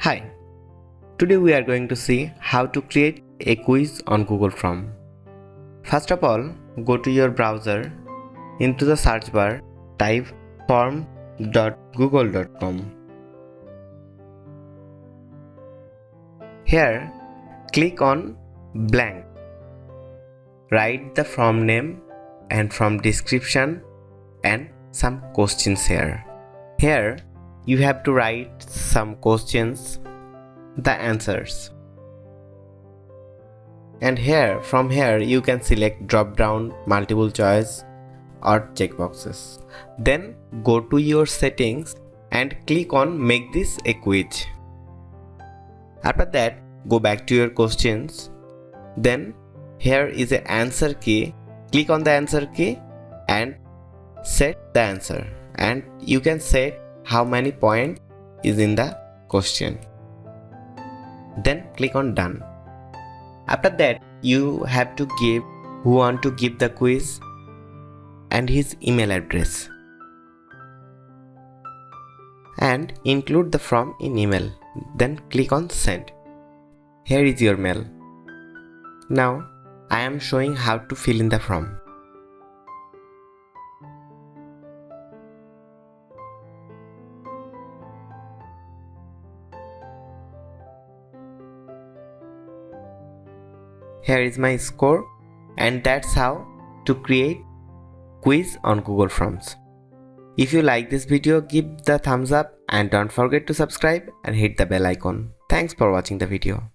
Hi, today we are going to see how to create a quiz on Google Form. First of all, go to your browser. Into the search bar, type form.google.com. Here, click on blank. Write the form name and form description and some questions here. Here, you have to write some questions, the answers. And from here you can select drop down, multiple choice or checkboxes. Then go to your settings and click on make this a quiz. After that, go back to your questions. Then here is an answer key. Click on the answer key and set the answer. And you can set how many points is in the question. Then click on done. After that, you have to give who want to give the quiz and his email address, and include the form in email. Then click on send. Here is your mail. Now I am showing how to fill in the form. Here is my score, and that's how to create quiz on Google Forms. If you like this video, give the thumbs up and don't forget to subscribe and hit the bell icon. Thanks for watching the video.